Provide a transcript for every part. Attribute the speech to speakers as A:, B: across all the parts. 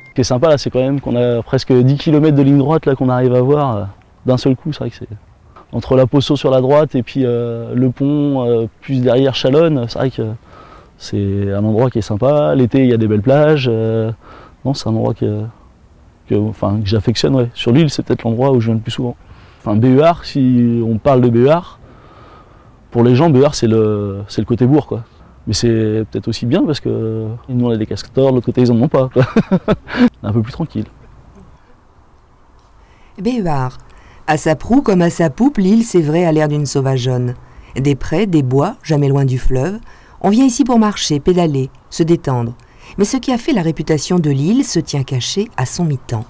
A: Ce qui est sympa là, c'est quand même qu'on a presque 10 km de ligne droite là qu'on arrive à voir d'un seul coup. C'est vrai que c'est entre la Posso sur la droite et puis le pont, plus derrière Chalonne, c'est vrai que c'est un endroit qui est sympa. L'été, il y a des belles plages. Non, c'est un endroit que j'affectionne. Ouais. Sur l'île, c'est peut-être l'endroit où je viens le plus souvent. Enfin, Béhuard, si on parle de Béhuard, pour les gens, Béhuard, c'est le côté bourg, quoi. Mais c'est peut-être aussi bien parce que nous, on a des castors, de l'autre côté, ils n'en ont pas, quoi. Un peu plus tranquille.
B: Béhuard. À sa proue comme à sa poupe, l'île, c'est vrai, a l'air d'une sauvageonne. Des prés, des bois, jamais loin du fleuve. On vient ici pour marcher, pédaler, se détendre. Mais ce qui a fait la réputation de l'île se tient caché à son mi-temps.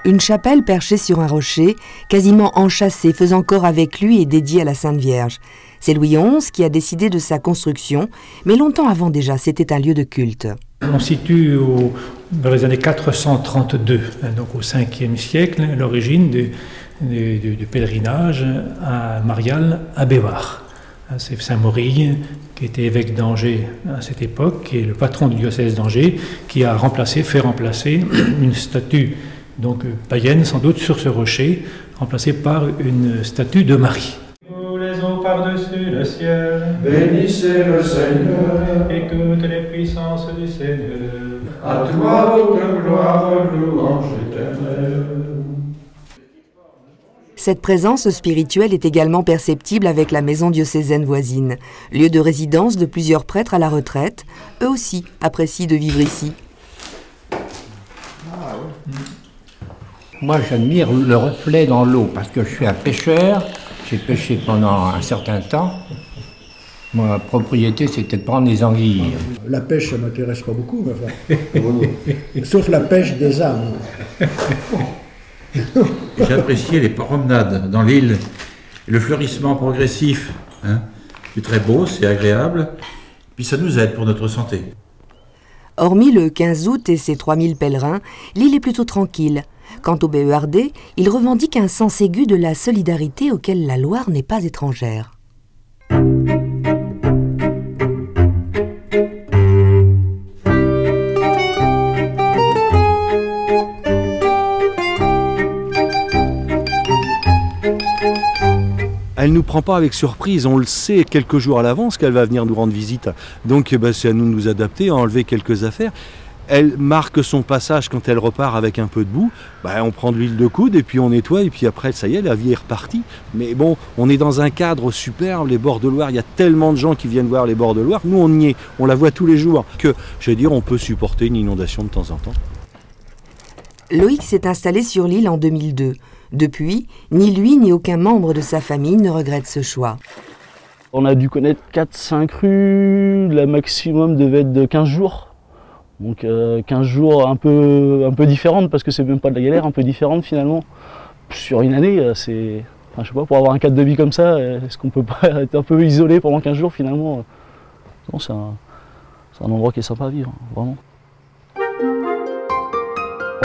B: Une chapelle perchée sur un rocher, quasiment enchâssée, faisant corps avec lui et dédiée à la Sainte Vierge. C'est Louis XI qui a décidé de sa construction, mais longtemps avant déjà, c'était un lieu de culte.
C: On situe dans les années 432, donc au 5e siècle, l'origine du pèlerinage à Marial, à Béhuard. C'est Saint Morille, qui était évêque d'Angers à cette époque, qui est le patron du diocèse d'Angers, qui a fait remplacer une statue donc païenne, sans doute, sur ce rocher, remplacée par une statue de Marie. Vous les eaux par-dessus le ciel,
D: bénissez le Seigneur,
C: et toutes les puissances du Seigneur.
D: À toi, haute gloire, louange éternelle.
B: Cette présence spirituelle est également perceptible avec la maison diocésaine voisine, lieu de résidence de plusieurs prêtres à la retraite. Eux aussi apprécient de vivre ici.
E: Moi, j'admire le reflet dans l'eau parce que je suis un pêcheur. J'ai pêché pendant un certain temps. Ma propriété, c'était de prendre des anguilles.
F: La pêche, ça ne m'intéresse pas beaucoup, mais enfin, sauf la pêche des âmes.
G: J'ai apprécié les promenades dans l'île, le fleurissement progressif. C'est très beau, c'est agréable, puis ça nous aide pour notre santé.
B: Hormis le 15 août et ses 3000 pèlerins, l'île est plutôt tranquille. Quant aux Béhuardais, ils revendiquent un sens aigu de la solidarité auquel la Loire n'est pas étrangère.
H: Elle ne nous prend pas avec surprise, on le sait quelques jours à l'avance qu'elle va venir nous rendre visite. Donc c'est à nous de nous adapter, à enlever quelques affaires. Elle marque son passage quand elle repart avec un peu de boue. On prend de l'huile de coude et puis on nettoie et puis après ça y est, la vie est repartie. Mais bon, on est dans un cadre superbe, les bords de Loire, il y a tellement de gens qui viennent voir les bords de Loire. Nous on y est, on la voit tous les jours. Que, je veux dire, on peut supporter une inondation de temps en temps.
B: Loïc s'est installé sur l'île en 2002. Depuis, ni lui ni aucun membre de sa famille ne regrette ce choix.
A: On a dû connaître 4-5 rues, la maximum devait être de 15 jours. Donc 15 jours un peu différentes, parce que c'est même pas de la galère, un peu différente finalement. Sur une année, c'est... Enfin, je sais pas, pour avoir un cadre de vie comme ça, est-ce qu'on peut pas être un peu isolé pendant 15 jours finalement? Non, c'est un endroit qui est sympa à vivre, vraiment.